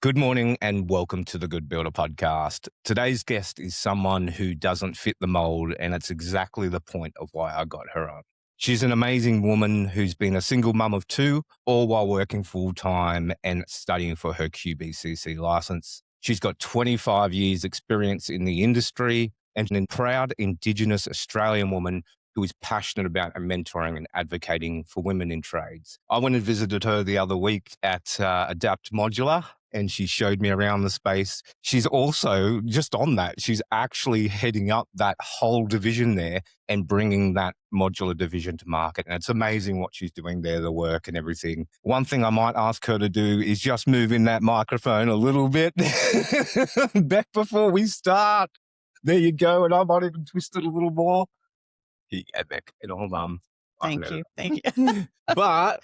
Good morning and welcome to the Good Builder podcast. Today's guest is someone who doesn't fit the mold, and it's exactly the point of why I got her on. She's an amazing woman who's been a single mum of two, all while working full-time and studying for her QBCC license. She's got 25 years experience in the industry and a proud Indigenous Australian woman who is passionate about mentoring and advocating for women in trades. I went and visited her the other week at Adapt Modular, and she showed me around the space. She's also, just on that, she's actually heading up that whole division there and bringing that modular division to market. And it's amazing what she's doing there, the work and everything. One thing I might ask her to do is just move in that microphone a little bit back before we start. There you go. And I might even twist it a little more. Here you go, Beck. Thank you. But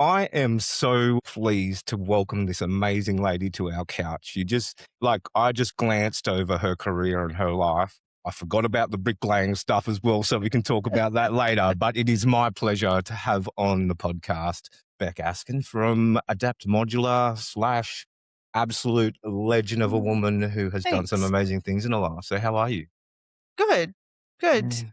I am so pleased to welcome this amazing lady to our couch. I just glanced over her career and her life. I forgot about the bricklaying stuff as well, so we can talk about that later. But it is my pleasure to have on the podcast Bec Askin from Adapt Modular / absolute legend of a woman who has done some amazing things in her life. So how are you? Good.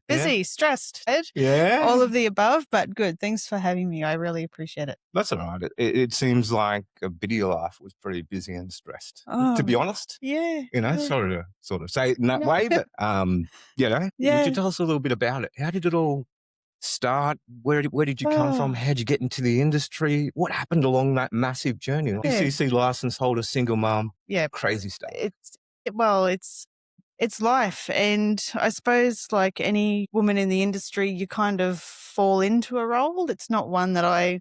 Busy, stressed, all of the above, but good. Thanks for having me. I really appreciate it. That's all right. It seems like a bit of your life was pretty busy and stressed, to be honest. Yeah. Sorry to sort of say it in that way, but, would you tell us a little bit about it? How did it all start? Where did you come from? How did you get into the industry? What happened along that massive journey? PCC license holder, single mum, crazy stuff. It's life. And I suppose like any woman in the industry, you kind of fall into a role. It's not one that I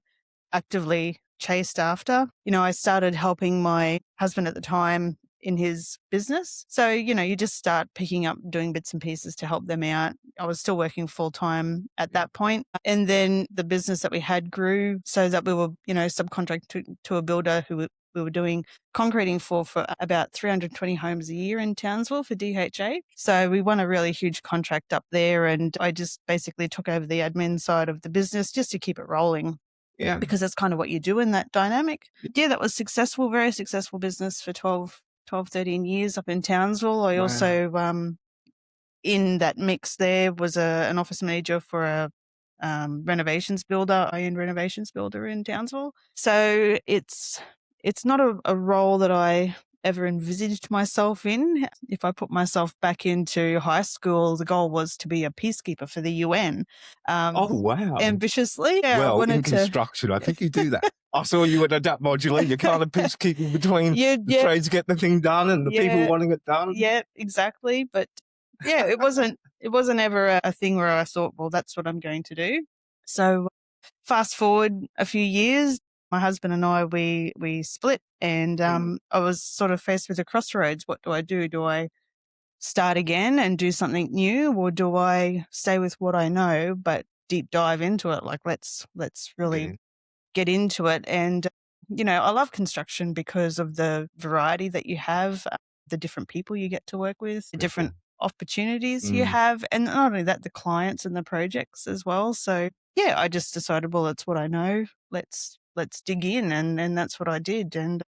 actively chased after. I started helping my husband at the time in his business. So, you just start picking up, doing bits and pieces to help them out. I was still working full time at that point. And then the business that we had grew so that we were, subcontract to a builder who we were doing concreting for about 320 homes a year in Townsville for DHA. So we won a really huge contract up there, and I just basically took over the admin side of the business just to keep it rolling. Yeah. Because that's kind of what you do in that dynamic. Yeah, that was successful, very successful business for 12, 13 years up in Townsville. I also, in that mix there, was an office manager for a renovations builder, high-end renovations builder in Townsville. So it's not a role that I ever envisaged myself in. If I put myself back into high school, the goal was to be a peacekeeper for the UN. Oh, wow. Ambitiously. Yeah, well, in construction, I think you do that. I saw you at Adapt Modular. You're kind of peacekeeping between the trades get the thing done and the people wanting it done. Yeah, exactly. But yeah, it wasn't ever a thing where I thought, well, that's what I'm going to do. So fast forward a few years, my husband and I, we split, and I was sort of faced with a crossroads. What do I do? Do I start again and do something new, or do I stay with what I know but deep dive into it? Like let's really get into it. And I love construction because of the variety that you have, the different people you get to work with, the different opportunities you have, and not only that, the clients and the projects as well. So yeah, I just decided, well, it's what I know. Let's dig in, and that's what I did. And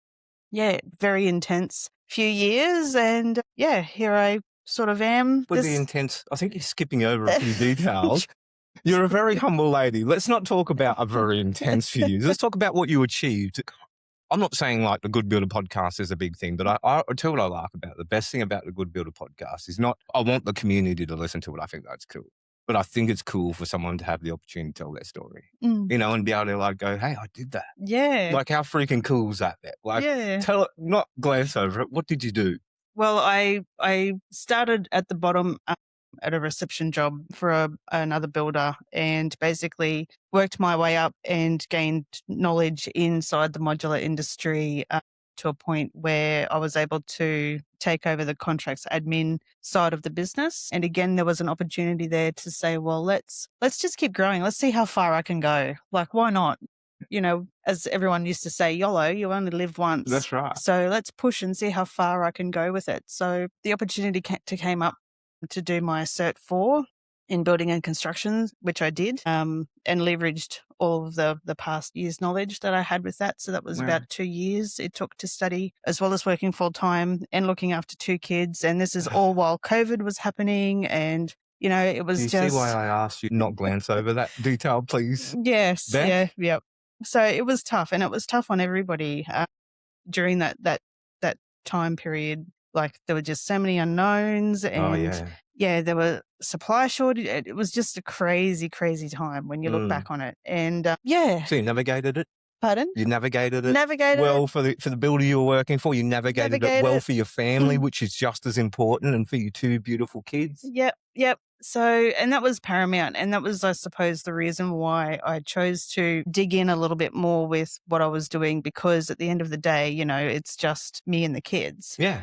very intense few years, and here I sort of am. Would be intense. I think you're skipping over a few details. You're a very humble lady. Let's not talk about a very intense few years. Let's talk about what you achieved. I'm not saying like the Good Builder podcast is a big thing, but I tell you what I like about it. The best thing about the Good Builder podcast is not, I want the community to listen to it. I think that's cool. But I think it's cool for someone to have the opportunity to tell their story, and be able to like go, hey, I did that. Yeah. Like how freaking cool is that? Like tell it, not glance over it. What did you do? Well, I started at the bottom at a reception job for another builder, and basically worked my way up and gained knowledge inside the modular industry to a point where I was able to take over the contracts admin side of the business. And again, there was an opportunity there to say, well, let's just keep growing. Let's see how far I can go. Like, why not? As everyone used to say, YOLO, you only live once. That's right. So let's push and see how far I can go with it. So the opportunity came up to do my Cert 4 in building and construction, which I did, and leveraged all of the past year's knowledge that I had with that. So that was about 2 years it took to study, as well as working full time and looking after 2 kids. And this is all while COVID was happening. And, it was Do you just. see why I asked you not glance over that detail, please? Yes. Beck? Yeah. So it was tough, and it was tough on everybody during that time period. Like, there were just so many unknowns, and there were supply shortage. It was just a crazy, crazy time when you look back on it. And So you navigated it? Pardon? You navigated it Navigated well it. for the builder you were working for. You navigated it well for your family, which is just as important, and for your 2 beautiful kids. Yep. So, and that was paramount. And that was, I suppose, the reason why I chose to dig in a little bit more with what I was doing, because at the end of the day, it's just me and the kids. Yeah.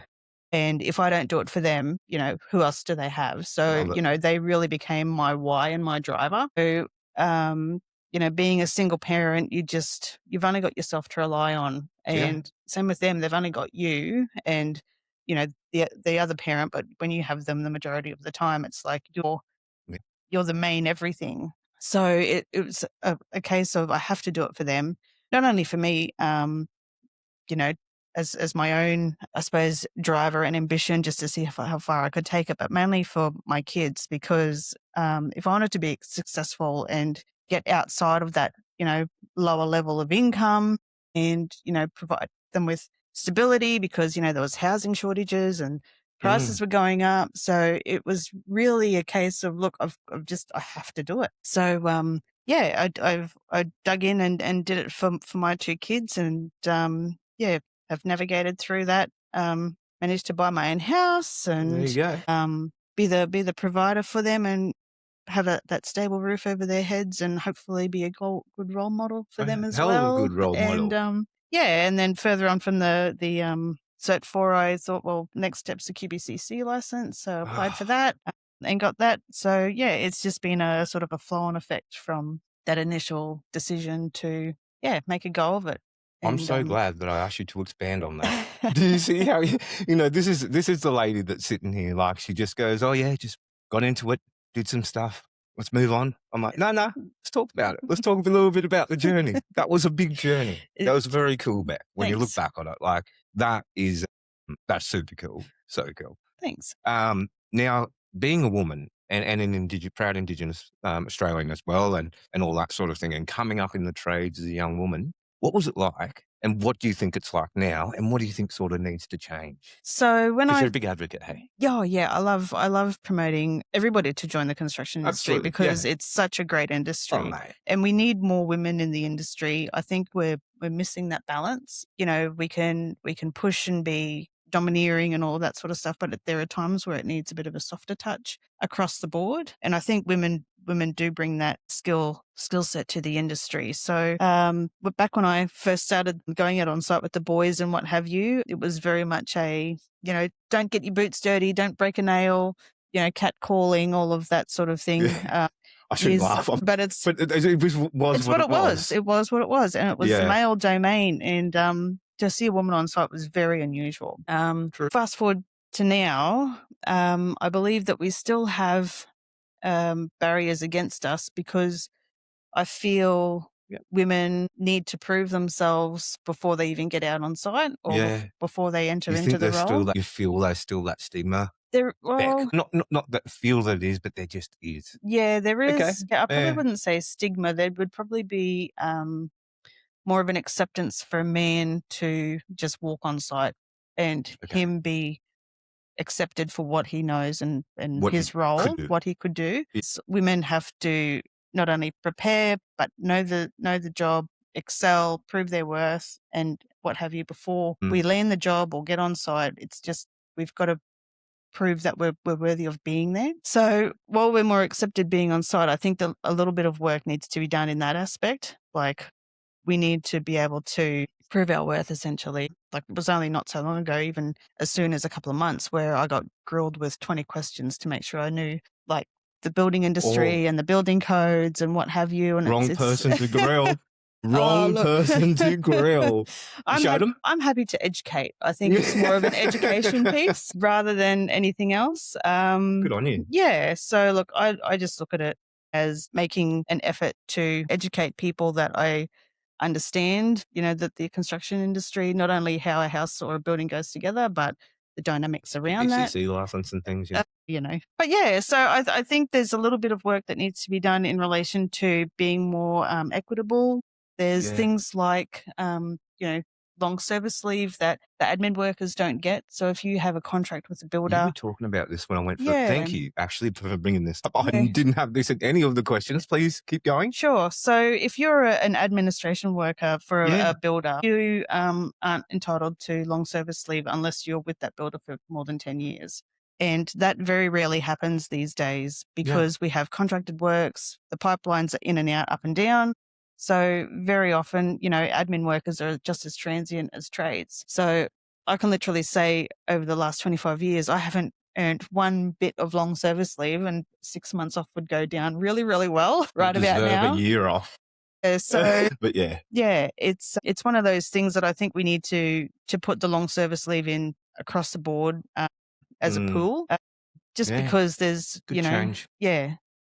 And if I don't do it for them, who else do they have? So, they really became my why and my driver. So, being a single parent, you've only got yourself to rely on. And same with them, they've only got you and, the other parent. But when you have them the majority of the time, it's like you're the main everything. So it was a case of I have to do it for them, not only for me, as my own, I suppose, driver and ambition, just to see how far I could take it, but mainly for my kids, because if I wanted to be successful and get outside of that, lower level of income and, provide them with stability, because, there was housing shortages and prices were going up. So it was really a case of, look, I have to do it. So, I dug in and did it for my 2 kids, and, have navigated through that, managed to buy my own house and there you go. Be the provider for them, and have that stable roof over their heads, and hopefully be a good role model for them as Hell well. of a good role model. And and then further on from the Cert 4, I thought, well, next step's a QBCC license, so I applied for that and got that. So it's just been a sort of a flow-on effect from that initial decision to make a go of it. I'm so glad that I asked you to expand on that. Do you see how, this is the lady that's sitting here, like, she just goes, oh yeah, just got into it, did some stuff, let's move on. I'm like, no, let's talk about it. Let's talk a little bit about the journey. That was a big journey. That was very cool, Beck. When you look back on it, like, that's super cool. So cool. Thanks. Now, being a woman and an proud Indigenous Australian as well, and all that sort of thing, and coming up in the trades as a young woman, what was it like, and what do you think it's like now, and what do you think sort of needs to change? So you're a big advocate, hey? Yeah, I love promoting everybody to join the construction industry. Absolutely, because it's such a great industry, and we need more women in the industry. I think we're missing that balance. We can push and be domineering and all that sort of stuff, but there are times where it needs a bit of a softer touch across the board. And I think women do bring that skill set to the industry. So but back when I first started going out on site with the boys and what have you, it was very much a, don't get your boots dirty, don't break a nail, cat calling, all of that sort of thing. I shouldn't laugh, but it was what it was. It was what it was, and it was the male domain. And to see a woman on site was very unusual. Fast forward to now, I believe that we still have barriers against us, because I feel women need to prove themselves before they even get out on site, or before they enter into the role. You feel there's still that stigma? Well, not that feel that it is, but there just is. Yeah, there is. Okay. Yeah, I probably wouldn't say stigma. There would probably be more of an acceptance for a man to just walk on site and him be accepted for what he knows and his role, what he could do. Women have to not only prepare, but know the job, excel, prove their worth, and what have you before we land the job or get on site. It's just, we've got to prove that we're worthy of being there. So while we're more accepted being on site, I think that a little bit of work needs to be done in that aspect. Like, we need to be able to prove our worth, essentially. Like, it was only not so long ago, even as soon as a couple of months, where I got grilled with 20 questions to make sure I knew, like, the building industry and the building codes and what have you. And wrong person to grill. Person to grill. I'm happy to educate. I think it's more of an education piece rather than anything else. Good on you. Yeah. So look, I just look at it as making an effort to educate people that I understand, that the construction industry, not only how a house or a building goes together, but the dynamics around that. QBCC license and things, yeah. But yeah, so I think there's a little bit of work that needs to be done in relation to being more equitable. There's things like, long service leave that the admin workers don't get. So if you have a contract with a builder. You were talking about this when I went for Yeah. Thank you, actually, for bringing this up. I Yeah. didn't have this in any of the questions. Please keep going. Sure. So if you're an administration worker for Yeah. a builder, you aren't entitled to long service leave unless you're with that builder for more than 10 years. And that very rarely happens these days because we have contracted works, the pipelines are in and out, up and down. So very often, admin workers are just as transient as trades. So I can literally say over the last 25 years, I haven't earned one bit of long service leave, and 6 months off would go down really, really well right about now. A year off. So but yeah, it's one of those things that I think we need to put the long service leave in across the board as a pool, just because there's good change.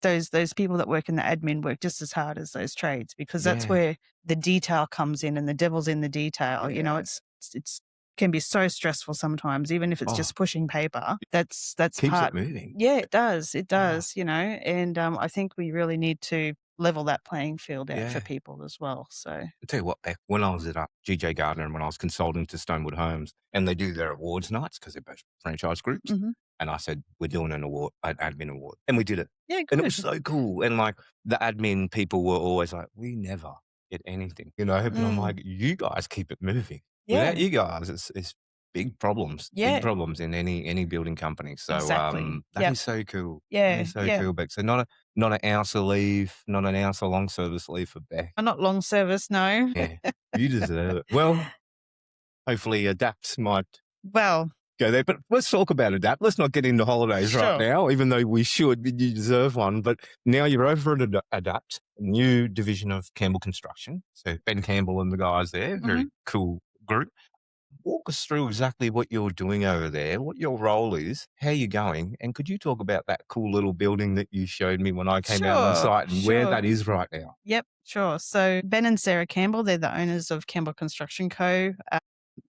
Those people that work in the admin work just as hard as those trades, because that's where the detail comes in, and the devil's in the detail. It's can be so stressful sometimes, even if it's just pushing paper. That's keeps part. It moving. Yeah, it does. It does. And I think we really need to level that playing field out for people as well. So I'll tell you what, Beck, when I was at GJ Gardner and when I was consulting to Stonewood Homes, and they do their awards nights because they're both franchise groups. Mm-hmm. And I said, we're doing an admin award. And we did it. Yeah, good. And it was so cool. And like the admin people were always like, we never get anything, But I'm like, you guys keep it moving. Without you guys, it's big problems. Big problems in any building company. So exactly. that is so cool. Yeah. That is so cool, Beck. So not an ounce of leave, not an ounce of long service leave for Beck. Not long service, no. Yeah, you deserve it. Well, hopefully Adapt might go there. But let's talk about Adapt. Let's not get into holidays right now, even though we should. You deserve one. But now you're over at Adapt, a new division of Campbell Construction. So Ben Campbell and the guys there, very cool group. Walk us through exactly what you're doing over there, what your role is, how you're going, and could you talk about that cool little building that you showed me when I came out on site and where that is right now? Yep, sure. So Ben and Sarah Campbell, they're the owners of Campbell Construction Co.,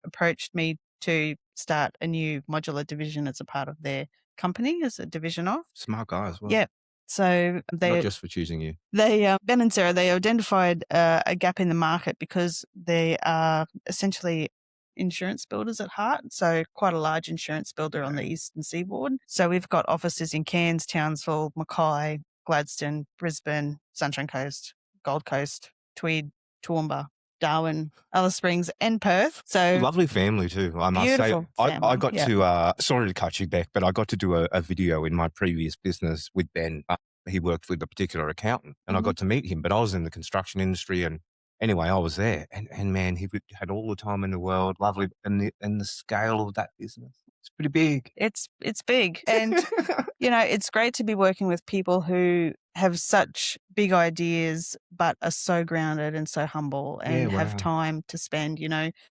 approached me to start a new modular division as a part of their company, as a division of. Smart guys. Well. Yep. So they not just for choosing you. They Ben and Sarah, they identified a gap in the market because they are essentially insurance builders at heart. So quite a large insurance builder on the eastern seaboard. So we've got offices in Cairns, Townsville, Mackay, Gladstone, Brisbane, Sunshine Coast, Gold Coast, Tweed, Toowoomba, Darwin, Alice Springs, and Perth. So lovely family too, I must say. Family. I got to, sorry to cut you back, but I got to do a video in my previous business with Ben. He worked with a particular accountant and I got to meet him, but I was in the construction industry and anyway, I was there and man, he had all the time in the world, lovely. And the scale of that business, it's pretty big. It's big. And, it's great to be working with people who have such big ideas, but are so grounded and so humble and have time to spend.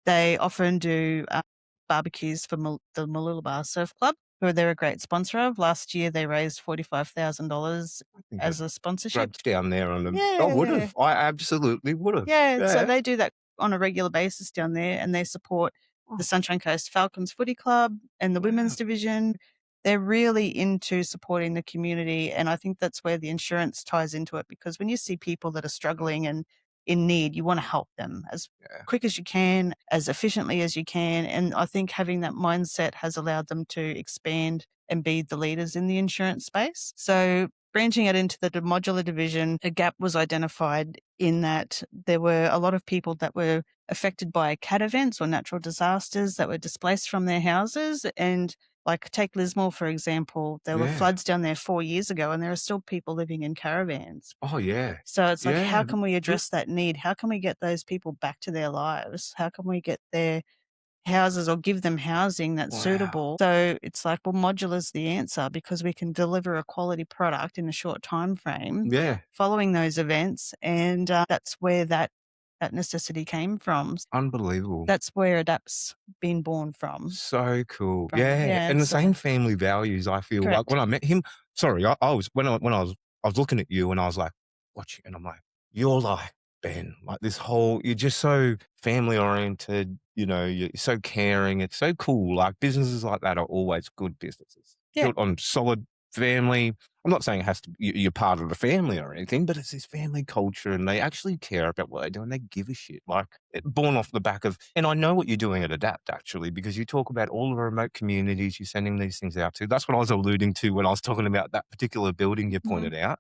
They often do barbecues for the Mooloolaba Surf Club, who they're a great sponsor of. Last year, they raised $45,000 as a sponsorship. Down there on them. I would have. I absolutely would have. Yeah, so they do that on a regular basis down there, and they support the Sunshine Coast Falcons Footy Club and the women's division. They're really into supporting the community, and I think that's where the insurance ties into it, because when you see people that are struggling and in need, you want to help them as quick as you can, as efficiently as you can. And I think having that mindset has allowed them to expand and be the leaders in the insurance space. So branching it into the modular division, a gap was identified in that there were a lot of people that were affected by cat events or natural disasters that were displaced from their houses. And like take Lismore, for example, there were floods down there 4 years ago and there are still people living in caravans. Oh, yeah. So it's like, how can we address that need? How can we get those people back to their lives? How can we get their houses or give them housing that's suitable? So it's like, well, modular's the answer because we can deliver a quality product in a short time frame following those events. And that's where that necessity came from. Unbelievable. That's where Adapt's been born from. So cool. And the same family values, I feel. Like when I met him, sorry, I was when I was I was looking at you and I was like, watching, and I'm like, you're like Ben, like this whole, you're just so family oriented, you're so caring. It's so cool. Like businesses like that are always good businesses Yeah. built on solid family. I'm not saying it has to be, you're part of the family or anything, but it's this family culture and they actually care about what they do and they give a shit. Like born off the back of, and I know what you're doing at Adapt actually, because you talk about all the remote communities you're sending these things out to. That's what I was alluding to when I was talking about that particular building you Mhm. pointed out.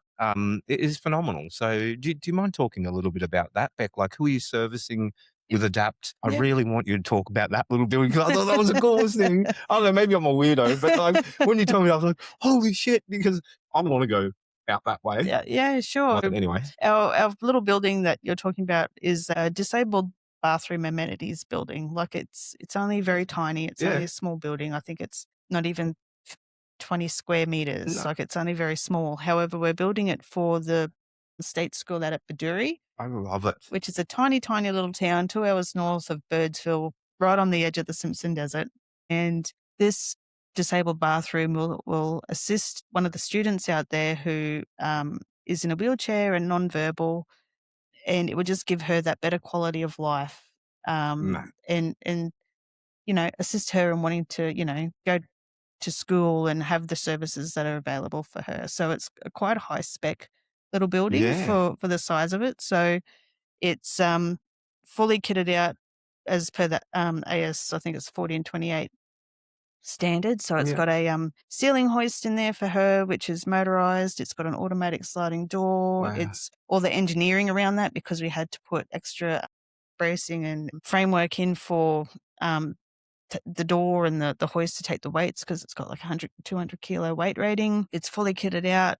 It is phenomenal. So do you mind talking a little bit about that, Beck? Like who are you servicing with Adapt? I Yep. really want you to talk about that little building because I thought that was the coolest thing. I don't know, maybe I'm a weirdo, but like when you told me, I was like, holy shit, because I want to go out that way. Yeah, sure. But anyway, Our little building that you're talking about is a disabled bathroom amenities building. Like it's only very tiny. It's only yeah, a small building. I think it's not even 20 square meters. no, Like it's only very small. However, we're building it for the state school out at Baduri, I love it. which is a tiny, tiny little town 2 hours north of Birdsville, right on the edge of the Simpson Desert. And this disabled bathroom will assist one of the students out there who is in a wheelchair and nonverbal, and it would just give her that better quality of life, No. and assist her in wanting to go to school and have the services that are available for her. So it's a quite high spec little building Yeah, for the size of it. So it's fully kitted out as per the AS, I think it's 1428 standard. So it's yeah. got a ceiling hoist in there for her, which is motorized. It's got an automatic sliding door. Wow. It's all the engineering around that because we had to put extra bracing and framework in for the door and the hoist to take the weights because it's got like 100, 200 kilo weight rating. It's fully kitted out,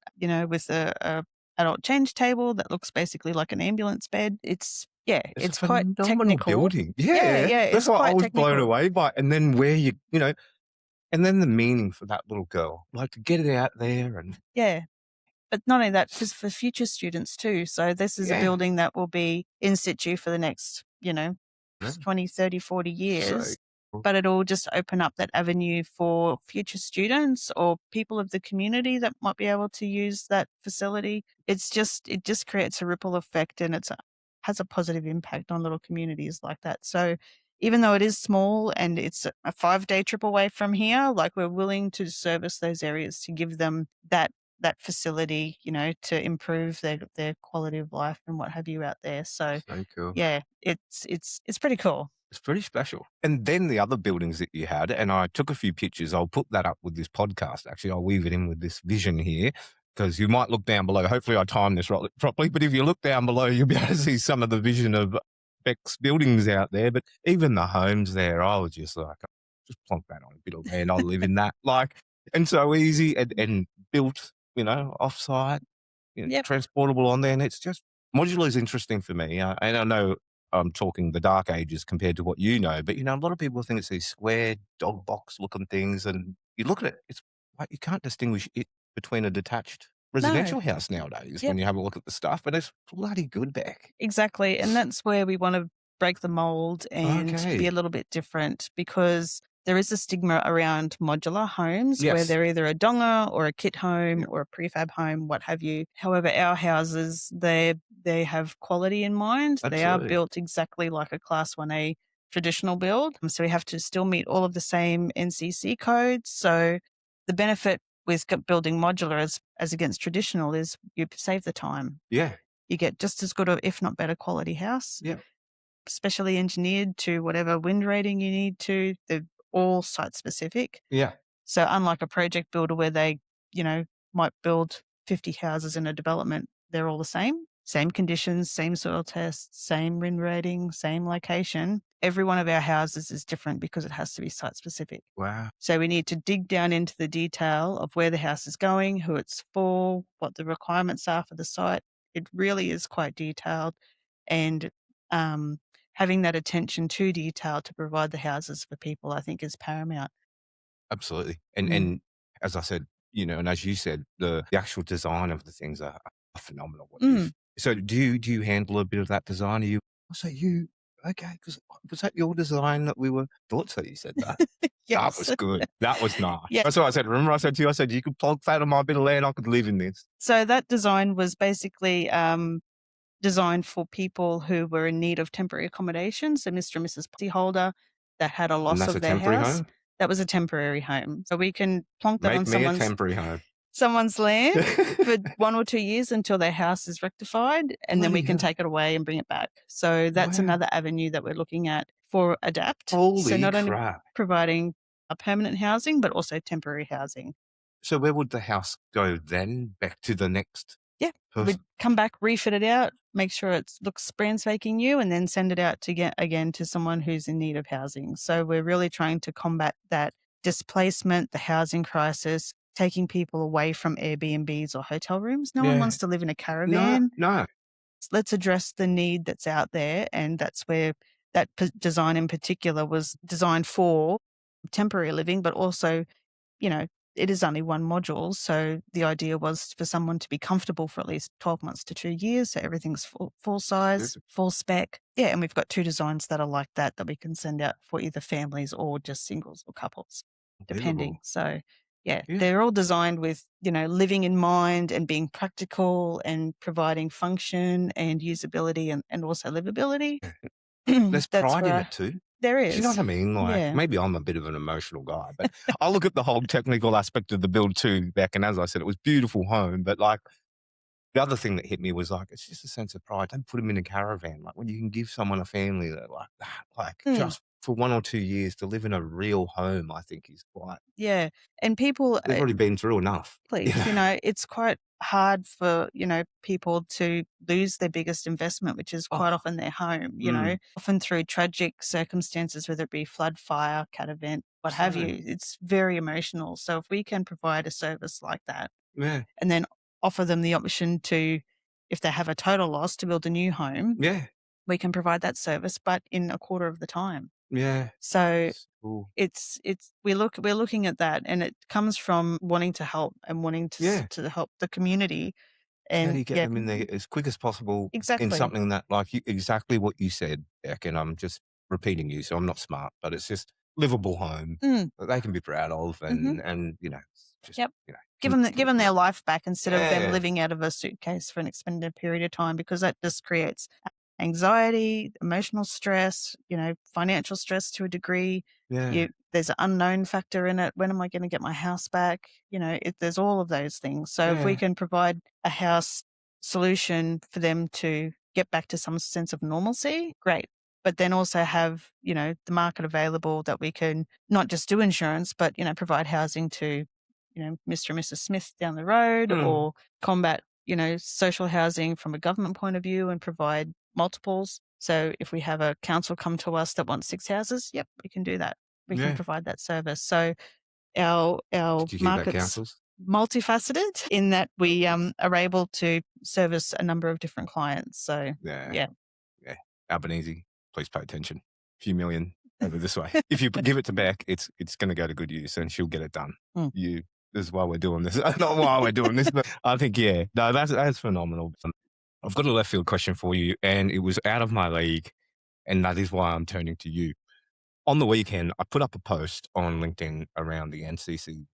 with a adult change table that looks basically like an ambulance bed. It's a It's quite phenomenal technical. building. Yeah, Yeah. yeah, That's it's why I quite was blown technical. away by, and then where and then the meaning for that little girl, like to get it out there and Yeah. But not only that, for future students too. So this is a yeah. building that will be in situ for the next, Yeah. 20, 30, 40 So years. cool. But it'll just open up that avenue for future students or people of the community that might be able to use that facility. It just creates a ripple effect and has a positive impact on little communities like that. So even though it is small and it's a 5-day trip away from here, like we're willing to service those areas to give them that facility, to improve their quality of life and what have you out there. So So cool. yeah, it's pretty cool. It's pretty special. And then the other buildings that you had, and I took a few pictures. I'll put that up with this podcast. Actually, I'll weave it in with this vision here because you might look down below. Hopefully, I timed this properly. But if you look down below, you'll be able to see some of the vision of Beck's buildings out there. But even the homes there, I was just like, just plonk that on a bit of land. I'll live in that. Like, and so easy and built, offsite, Yep. transportable on there. And it's just modular is interesting for me. And I know I'm talking the dark ages compared to what you know, but a lot of people think it's these square dog box looking things, and you look at it, it's like you can't distinguish it between a detached No. residential house nowadays Yep. when you have a look at the stuff, but it's bloody good back. Exactly. And that's where we want to break the mold and be a Okay. little bit different because there is a stigma around modular homes where Yes. they're either a donga or a kit home Yeah, or a prefab home, what have you. However, our houses, they have quality in mind. They are absolutely. built exactly like a Class 1A traditional build. So we have to still meet all of the same NCC codes. So the benefit with building modular as against traditional is you save the time. Yeah. You get just as good or if not better quality house, Yeah. specially engineered to whatever wind rating you need to. They're all site specific. Yeah. So unlike a project builder where they, might build 50 houses in a development, they're all the same. Same conditions, same soil tests, same wind rating, same location. Every one of our houses is different because it has to be site specific. Wow. So we need to dig down into the detail of where the house is going, who it's for, what the requirements are for the site. It really is quite detailed, and having that attention to detail to provide the houses for people, I think, is paramount. Absolutely. And Mm. and as I said, and as you said, the actual design of the things are phenomenal. What Mm. you've so do you handle a bit of that design? Are you I say you okay, because was that your design that we were thought so you said that? That Yes. was good. That was nice. Yeah. That's what I said. Remember I said to you, I said, you could plug that on my bit of land, I could live in this. So that design was basically designed for people who were in need of temporary accommodation. So Mr. and Mrs. Policyholder that had a And loss that's a of their temporary house. home? That was a temporary home. So we can plonk that Make on me a temporary home. someone's land for 1 or 2 years until their house is rectified, and then we Bloody can hell. take it away and bring it back. So that's Wow. another avenue that we're looking at for Adapt. So Holy not only crap. providing a permanent housing, but also temporary housing. So where would the house go then? Back to the next Yeah, we'd person? come back, refit it out, make sure it looks brand spanking new, and then send it out to get again to someone who's in need of housing. So we're really trying to combat that displacement, the housing crisis, taking people away from Airbnbs or hotel rooms. No one Yeah. wants to live in a No, caravan. no. Let's address the need that's out there, and that's where that design in particular was designed for temporary living, but also, you know, it is only one module. So the idea was for someone to be comfortable for at least 12 months to 2 years. So everything's full size, Perfect. full spec. Yeah. And we've got 2 designs that are like that we can send out for either families or just singles or couples, depending. Unbelievable. So yeah, Yeah. they're all designed with, living in mind and being practical and providing function and usability and also livability. There's That's pride in where it too. there Do you know is. what I mean? Like, Yeah. maybe I'm a bit of an emotional guy, but I look at the whole technical aspect of the build too, Beck. And as I said, it was a beautiful home. But like, the other thing that hit me was like, it's just a sense of pride. Don't put them in a caravan. Like when you can give someone a family that like that, like just for 1 or 2 years to live in a real home, I think is quite, Yeah. And people, they've already been through enough. please, it's quite hard for, people to lose their biggest investment, which is quite Oh, often their home, mm, often through tragic circumstances, whether it be flood, fire, cat event, what have so, you. It's very emotional. So if we can provide a service like that yeah, and then offer them the option to, if they have a total loss, to build a new home, yeah, we can provide that service, but in a quarter of the time. yeah. So It's cool. it's we're looking at that, and it comes from wanting to help and wanting Yeah. to help the community. How do And you get yeah, them in there as quick as possible in exactly. something that, like, exactly what you said, Beck, and I'm just repeating you, so I'm not smart, but it's just livable home Mm, that they can be proud of hmm. and just, Yep. can Give them their life back instead of them yeah, living out of a suitcase for an extended period of time, because that just creates anxiety, emotional stress, financial stress to a degree. yeah, There's an unknown factor in it. When am I going to get my house back? There's all of those things. So if we yeah, can provide a house solution for them to get back to some sense of normalcy, great. But then also have, the market available that we can not just do insurance, but, provide housing to, Mr. and Mrs. Smith down the road, mm, or combat, social housing from a government point of view and provide multiples. So if we have a council come to us that wants 6 houses, yep, we can do that. We can yeah. provide that service. So our Did you hear that, market's councils? multifaceted in that we are able to service a number of different clients. So Yeah, yeah. yeah. Albanese, please pay attention. A few million over this way. If you give it to Beck, it's gonna go to good use and she'll get it done. Mm. This is why we're doing this. Not why we're doing this, but I think, yeah. No, that's phenomenal. I've got a left field question for you, and it was out of my league, and that is why I'm turning to you. On the weekend, I put up a post on LinkedIn around the NCC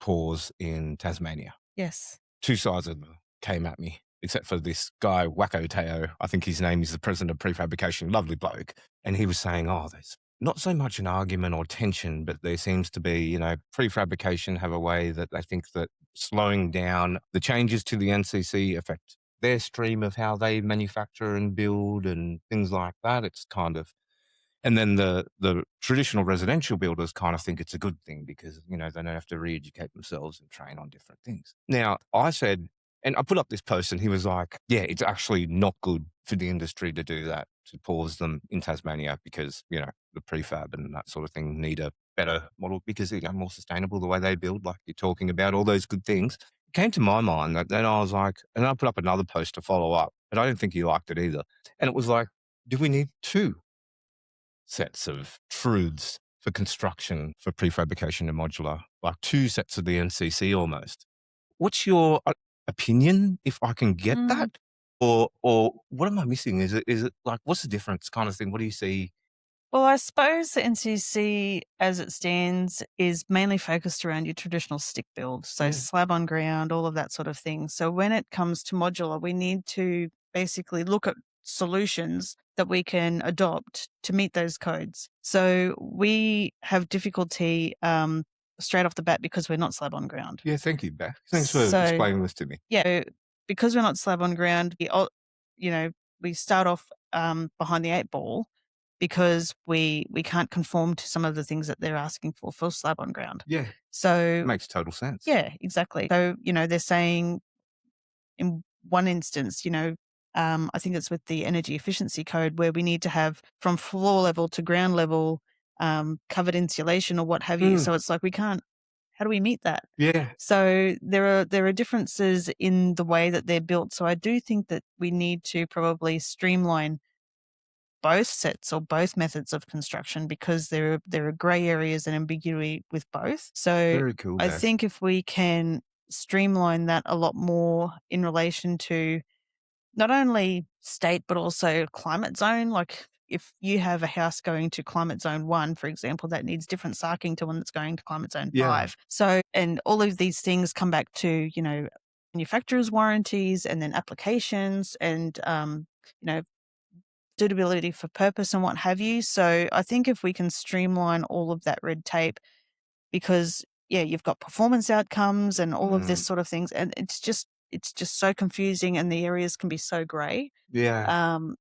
pause in Tasmania. Yes. 2 sides of them came at me, except for this guy, Wacko Teo. I think his name is the president of prefabrication, lovely bloke. And he was saying, there's not so much an argument or tension, but there seems to be, prefabrication have a way that they think that slowing down the changes to the NCC affect their stream of how they manufacture and build and things like that. It's kind of, and then the traditional residential builders kind of think it's a good thing because, they don't have to re-educate themselves and train on different things. Now, I said, and I put up this post and he was like, yeah, it's actually not good for the industry to do that, to pause them in Tasmania because, the prefab and that sort of thing need a better model because they're more sustainable the way they build, like you're talking about, all those good things. It came to my mind that then I was like, and I put up another post to follow up, but I didn't think he liked it either. And it was like, do we need 2 sets of truths for construction, for prefabrication and modular, like 2 sets of the NCC almost? What's your opinion, if I can get Mm, that? Or what am I missing? Is it like, what's the difference kind of thing? What do you see? Well, I suppose the NCC as it stands is mainly focused around your traditional stick build, so Yeah. slab on ground, all of that sort of thing. So when it comes to modular, we need to basically look at solutions that we can adopt to meet those codes. So we have difficulty straight off the bat because we're not slab on ground. Yeah, thank you, Beck. Thanks for So explaining this to me. yeah, because we're not slab on ground, you know, we start off behind the eight ball because we can't conform to some of the things that they're asking for slab on ground. Yeah, So makes total sense. yeah, exactly. So they're saying in one instance, I think it's with the energy efficiency code where we need to have from floor level to ground level covered insulation or what have you. Mm, So it's like we can't. How do we meet that? yeah, So there are differences in the way that they're built. So I do think that we need to probably streamline both sets or both methods of construction because there are grey areas and ambiguity with both. So very cool, I Beck. think if we can streamline that a lot more in relation to not only state but also climate zone, like if you have a house going to climate zone 1, for example, that needs different sarking to one that's going to climate zone Yeah, 5. So, and all of these things come back to, manufacturer's warranties and then applications and, you know, suitability for purpose and what have you. So I think if we can streamline all of that red tape, because yeah, you've got performance outcomes and all of this mm, sort of things, and it's just so confusing, and the areas can be so grey. yeah,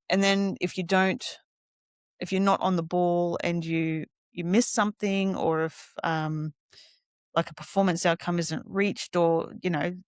And then if you're not on the ball and you miss something, or if like a performance outcome isn't reached, or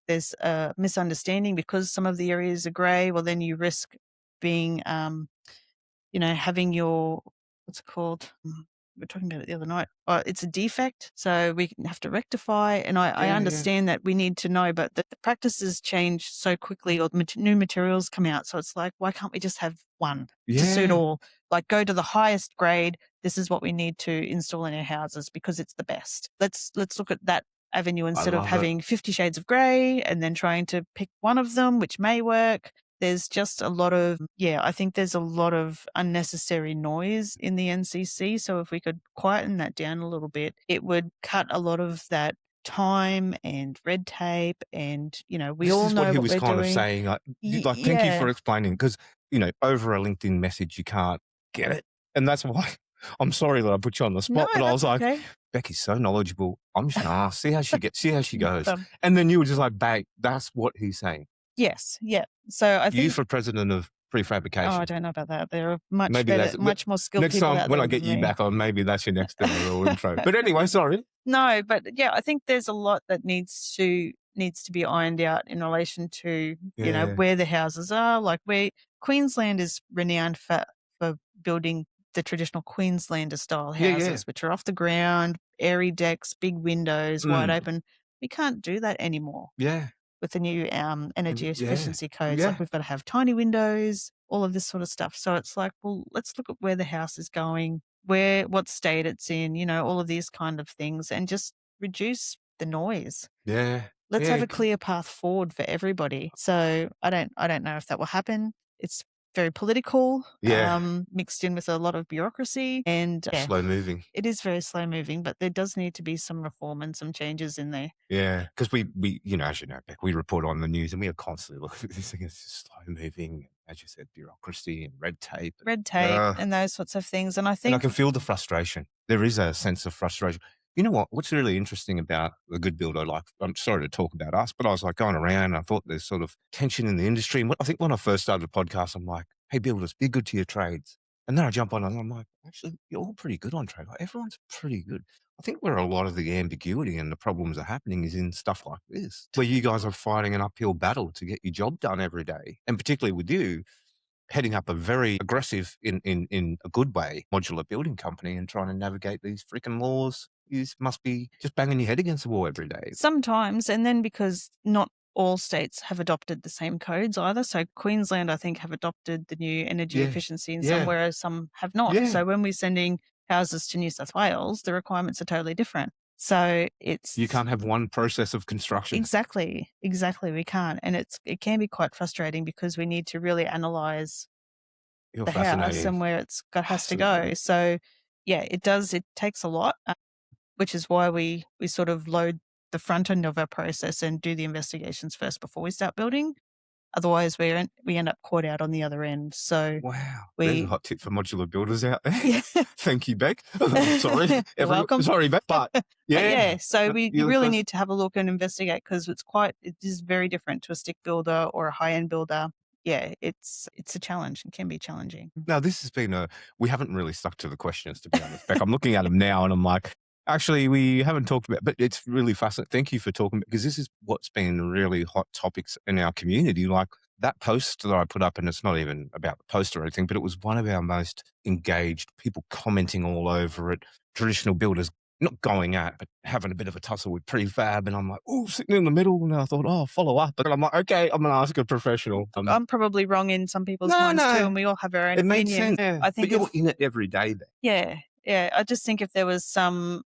there's a misunderstanding because some of the areas are grey, well then you risk being having your what's it called? We were talking about it the other night. It's a defect, so we have to rectify. And I yeah, yeah, understand that we need to know, but the practices change so quickly, or new materials come out. So it's like, why can't we just have one to suit yeah. all? Like, go to the highest grade. This is what we need to install in our houses because it's the best. Let's look at that avenue I instead of love it. having 50 shades of grey and then trying to pick one of them, which may work. There's just a lot of, I think there's a lot of unnecessary noise in the NCC. So if we could quieten that down a little bit, it would cut a lot of that time and red tape. And, we This all is what know he what was we're kind of doing. saying. Like, thank you Yeah. for explaining, because over a LinkedIn message you can't get it, and that's why I'm sorry that I put you on the No, spot. But I was that's like, okay. Becky's so knowledgeable. I'm just gonna ask, see how she goes. Um, And then you were just like, "Babe, that's what he's saying." yes. Yeah. So I You think, for president of I prefabrication. don't know about that. There are much Maybe better, that's much more skilled next people time out when I there get than you me. back on. Maybe that's your next little intro. But anyway, sorry. No, but yeah, I think there's a lot that needs to be ironed out in relation to, Yeah. where the houses are. Like, where Queensland is renowned for building the traditional Queenslander style Yeah, yeah. houses, which are off the ground, airy decks, big windows, wide Mm, open. We can't do that anymore yeah. with the new energy Yeah. efficiency codes. Like, Yeah. we've got to have tiny windows, all of this sort of stuff. So it's like, well, let's look at where the house is going, what state it's in, all of these kind of things, and just reduce the noise. Yeah. Let's have Yeah. a clear path forward for everybody. So I don't know if that will happen. It's very political, Yeah. mixed in with a lot of bureaucracy, and yeah, Slow moving. it is very slow moving. But there does need to be some reform and some changes in there. Yeah, because we as you know, Beck, we report on the news and we are constantly looking at this thing. It's just slow moving, as you said, bureaucracy and red tape. Red tape Uh, and those sorts of things. And I and I think can feel the frustration. There is a sense of frustration. You know what? What's really interesting about a good builder, like, I'm sorry to talk about us, but I was like going around and I thought there's sort of tension in the industry. And I think when I first started the podcast, I'm like, hey, builders, be good to your trades. And then I jump on and I'm like, actually, you're all pretty good on trade. Like, everyone's pretty good. I think where a lot of the ambiguity and the problems are happening is in stuff like this, where you guys are fighting an uphill battle to get your job done every day. And particularly with you, heading up a very aggressive, in a good way, modular building company and trying to navigate these freaking laws. You must be just banging your head against the wall every day. sometimes, and then because not all states have adopted the same codes either. So Queensland, I think, have adopted the new energy Yeah. efficiency in some, Yeah. whereas some have not. Yeah. So when we're sending houses to New South Wales, the requirements are totally different. So it's You can't have one process of construction. exactly we can't, and it can be quite frustrating because we need to really analyze You're the house fascinating. and where has to go. Fascinating. So yeah, it does. It takes a lot, which is why we sort of load the front end of our process and do the investigations first before we start building. Otherwise, we end up caught out on the other end. So Wow. There's a hot tip for modular builders out there. yeah, Thank you, Beck. Sorry. You're welcome. Sorry, Beck. But yeah. So we really need to have a look and investigate because it is very different to a stick builder or a high end builder. Yeah, it's a challenge. It can be challenging. Now, this has been we haven't really stuck to the questions, to be honest, Beck. I'm looking at them now and I'm like, actually, we haven't talked about, but it's really fascinating. Thank you for talking, because this is what's been really hot topics in our community. Like that post that I put up, and it's not even about the post or anything, but it was one of our most engaged people commenting all over it. Traditional builders not going at, but having a bit of a tussle with prefab. And I'm like, oh, sitting in the middle. And I thought, oh, follow up. But I'm like, okay, I'm going to ask a professional. I'm probably wrong in some people's minds too, and we all have our own it opinion. makes sense. Yeah. I think but you're in it every day then. Yeah. I just think if there was some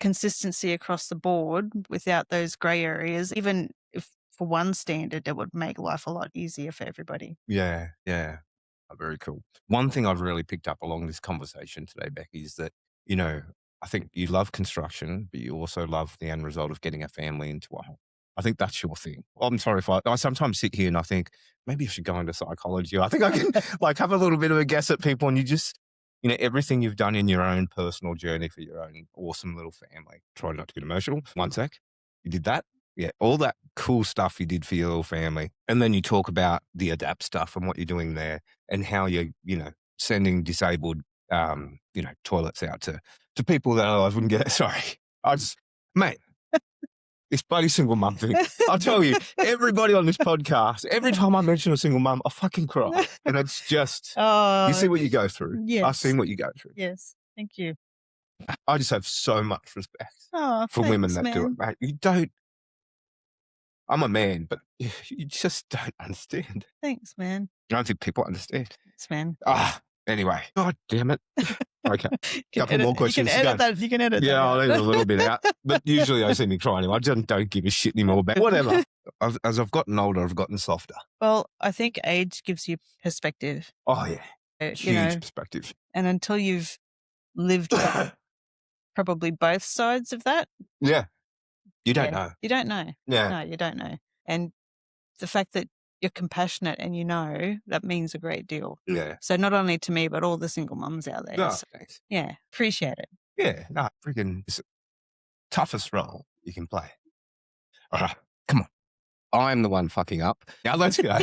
consistency across the board without those grey areas, even if for one standard, it would make life a lot easier for everybody. Yeah. Oh, very cool. One thing I've really picked up along this conversation today, Becky, is that, I think you love construction, but you also love the end result of getting a family into a home. I think that's your thing. I'm sorry if I sometimes sit here and I think maybe I should go into psychology. I think I can have a little bit of a guess at people, and you just, everything you've done in your own personal journey for your own awesome little family. Try not to get emotional. One sec. You did that. Yeah. All that cool stuff you did for your little family. And then you talk about the Adapt stuff and what you're doing there and how you're, sending disabled, toilets out to people that otherwise wouldn't get it. Sorry. Mate, this bloody single mum thing. I'll tell you, everybody on this podcast, every time I mention a single mum, I fucking cry. And it's just, you see what you go through. Yes. I've seen what you go through. Yes. Thank you. I just have so much respect for women that do it, mate. You don't, I'm a man, but you just don't understand. Thanks, man. I don't think people understand. Thanks, man. Anyway. God damn it. Okay. Couple more questions. You can edit that. Yeah, I'll leave a little bit out. But usually I see me crying. I just don't give a shit anymore. But whatever. As I've gotten older, I've gotten softer. Well, I think age gives you perspective. Oh, yeah. Huge perspective. And until you've lived probably both sides of that. Yeah. You don't know. You don't know. Yeah. No, you don't know. And the fact that you're compassionate and that means a great deal. Yeah. So not only to me, but all the single mums out there. Oh, so, thanks. Yeah. Appreciate it. Yeah. No, freaking it's the toughest role you can play. All right. Come on. I'm the one fucking up. Now let's go.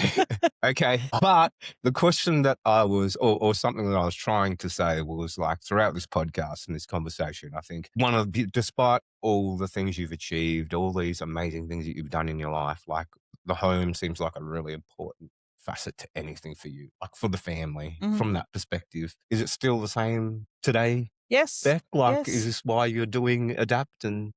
Okay. But the question that I was, or something that I was trying to say was throughout this podcast and this conversation, I think despite all the things you've achieved, all these amazing things that you've done in your life, the home seems like a really important facet to anything for you, for the family, from that perspective. Is it still the same today? Yes. Beck? Yes. Is this why you're doing Adapt? And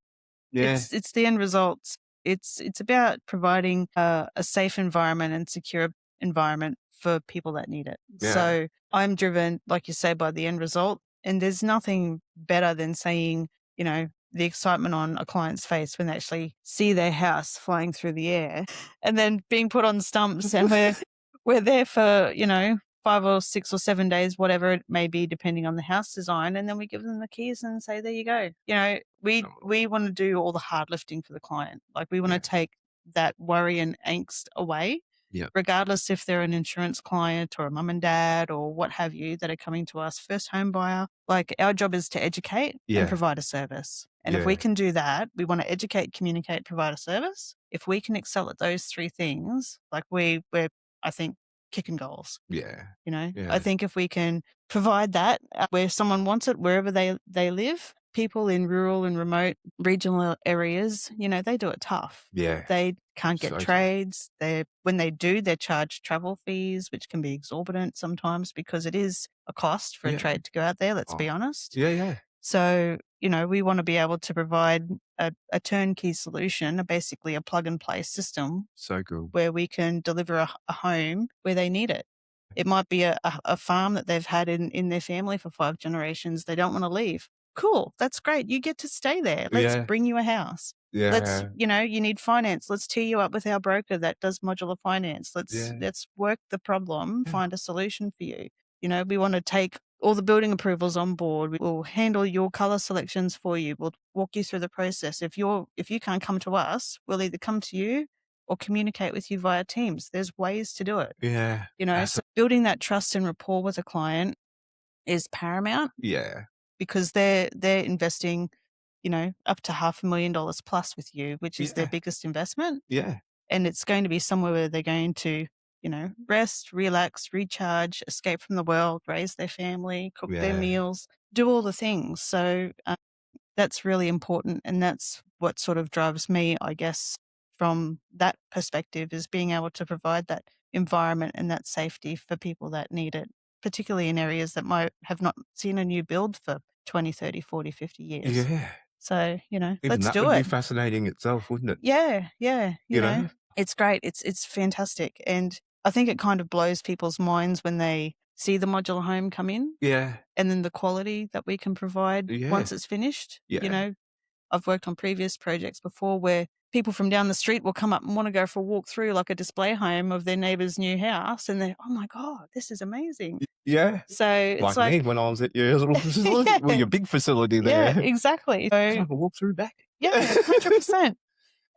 yeah. It's the end results. It's about providing a safe environment and secure environment for people that need it. Yeah. So I'm driven, like you say, by the end result. And there's nothing better than seeing, the excitement on a client's face when they actually see their house flying through the air and then being put on stumps and we're there for, 5 or 6 or 7 days, whatever it may be, depending on the house design. And then we give them the keys and say, there you go. We want to do all the hard lifting for the client. We want to take that worry and angst away, regardless if they're an insurance client or a mum and dad or what have you that are coming to us, first home buyer. Our job is to educate and provide a service. And if we can do that, we want to educate, communicate, provide a service. If we can excel at those three things, we're, I think, kicking goals. Yeah. I think if we can provide that where someone wants it, wherever they live, people in rural and remote regional areas, they do it tough. Yeah. They can't get trades. When they do, they're charged travel fees, which can be exorbitant sometimes because it is a cost for a trade to go out there. Let's be honest. Yeah. So, we want to be able to provide a turnkey solution, basically a plug and play system. So cool. Where we can deliver a home where they need it. It might be a farm that they've had in their family for 5 generations. They don't want to leave. cool. That's great. You get to stay there. Let's Yeah. bring you a house. Let's, Yeah. you need finance. Let's tee you up with our broker that does modular finance. Yeah. Let's work the problem, Yeah. find a solution for you. We want to take all the building approvals on board. We'll handle your color selections for you. We'll walk you through the process. If you can't come to us, we'll either come to you or communicate with you via Teams. There's ways to do it. Yeah. So building that trust and rapport with a client is paramount Yeah. because they're investing, up to $500,000 plus with you, which is their Yeah. biggest investment. Yeah. And it's going to be somewhere where they're going to, rest, relax, recharge, escape from the world, raise their family, cook their Yeah. meals, do all the things. So that's really important. And that's what sort of drives me, I guess, from that perspective, is being able to provide that environment and that safety for people that need it, particularly in areas that might have not seen a new build for 20, 30, 40, 50 years. Yeah. So, Even let's that do would be it. fascinating itself, wouldn't it? Yeah, yeah. You know? It's great. It's fantastic. And I think it kind of blows people's minds when they see the modular home come in Yeah. and then the quality that we can provide Yeah. once it's finished. Yeah. I've worked on previous projects before where people from down the street will come up and want to go for a walk through like a display home of their neighbour's new house, and they're, oh my God, this is amazing. Yeah. So it's Like me when I was at your little facility, well, your big facility yeah, there. exactly. It's So like a walk through back. yeah, 100%.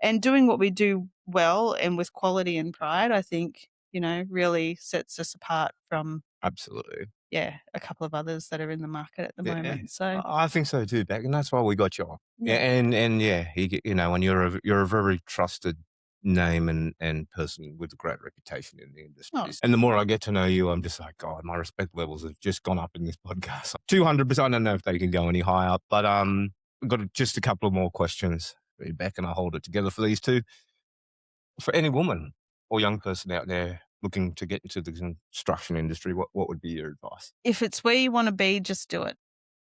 And doing what we do well and with quality and pride, I think, really sets us apart from, Absolutely. a couple of others that are in the market at the Yeah. moment. So I think so too, Beck, and that's why we got you on. Yeah. yeah. And yeah, when you're a very trusted name and person with a great reputation in the industry. Oh. And the more I get to know you, I'm just like, God, my respect levels have just gone up in this podcast. 200%. I don't know if they can go any higher, but we've got just a couple of more questions, Beck, and I'll hold it together for these two. For any woman or young person out there looking to get into the construction industry, what would be your advice? If it's where you want to be, just do it.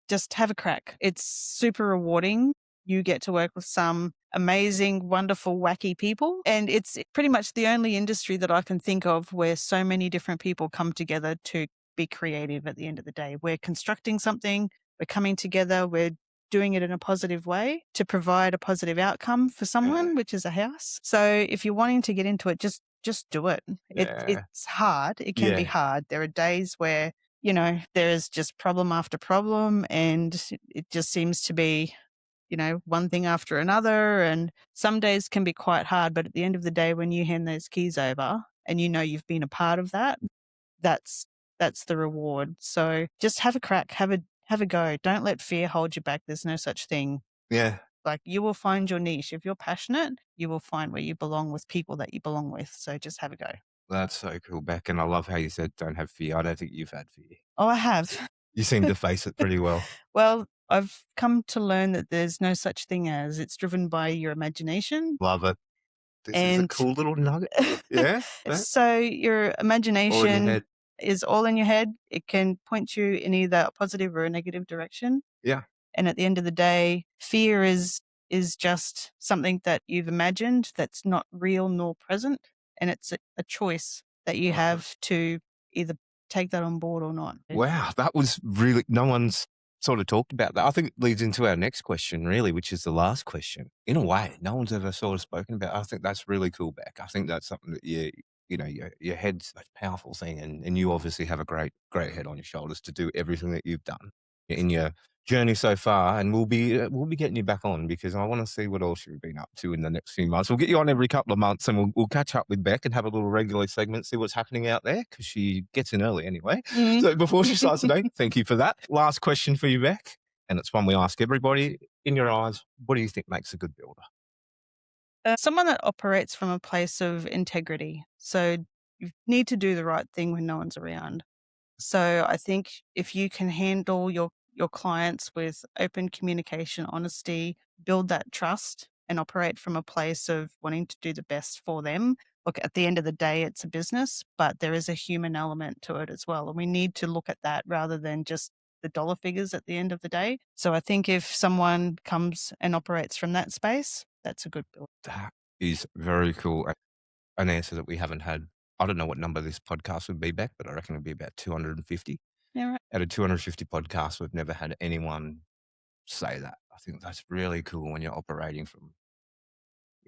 Just have a crack. It's super rewarding. You get to work with some amazing, wonderful, wacky people. And it's pretty much the only industry that I can think of where so many different people come together to be creative at the end of the day. We're constructing something, we're coming together, we're doing it in a positive way to provide a positive outcome for someone, which is a house. So if you're wanting to get into it, just do it. It's hard. It can be hard. There are days where there is just problem after problem and it just seems to be, one thing after another. And some days can be quite hard. But at the end of the day, when you hand those keys over and you've been a part of that, that's the reward. So just have a crack, have a go. Don't let fear hold you back. There's no such thing. Yeah. Like you will find your niche. If you're passionate, you will find where you belong with people that you belong with. So just have a go. That's so cool, Beck. And I love how you said don't have fear. I don't think you've had fear. Oh, I have. You seem to face it pretty well. Well, I've come to learn that there's no such thing as it's driven by your imagination. Love it. This is a cool little nugget. Yeah. So your All in imagination your head. is all in your head. It can point you in either a positive or a negative direction. Yeah. And at the end of the day, fear is just something that you've imagined that's not real nor present. And it's a choice that you have to either take that on board or not. Wow. That was really, no one's sort of talked about that. I think it leads into our next question, really, which is the last question. In a way, no one's ever sort of spoken about. I think that's really cool, Beck. I think that's something that your head's a powerful thing, and you obviously have a great head on your shoulders to do everything that you've done in your journey so far. And we'll be getting you back on because I want to see what else you've been up to in the next few months. We'll get you on every couple of months, and we'll catch up with Beck and have a little regular segment, see what's happening out there because she gets in early anyway. So before she starts today, thank you for that. Last question for you, Beck, and it's one we ask everybody. In your eyes, what do you think makes a good builder? Someone that operates from a place of integrity. So you need to do the right thing when no one's around. So I think if you can handle your clients with open communication, honesty, build that trust and operate from a place of wanting to do the best for them. Look, at the end of the day, it's a business, but there is a human element to it as well. And we need to look at that rather than just the dollar figures at the end of the day. So I think if someone comes and operates from that space, that's a good build. That is very cool. An answer that we haven't had. I don't know what number this podcast would be back, but I reckon it'd be about 250. Yeah, right. Out of 250 podcasts, we've never had anyone say that. I think that's really cool when you're operating from,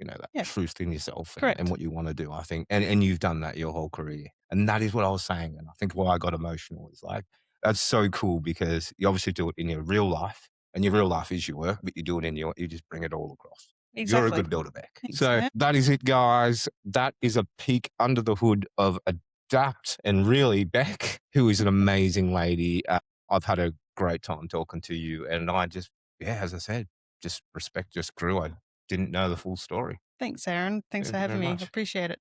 that Yeah, truth in yourself and correct. what you want to do, I think. And you've done that your whole career. And that is what I was saying. And I think why I got emotional is like, that's so cool because you obviously do it in your real life and your real life is your work, but you do it you just bring it all across. You're a Exactly. good builder, Beck. Thanks, So man. that is it, guys. That is a peek under the hood of Adapt and really Beck, who is an amazing lady. I've had a great time talking to you. And I just, as I said, just respect just grew. I didn't know the full story. Thanks, Aaron. Thanks Thank for you very having me. much. Appreciate it.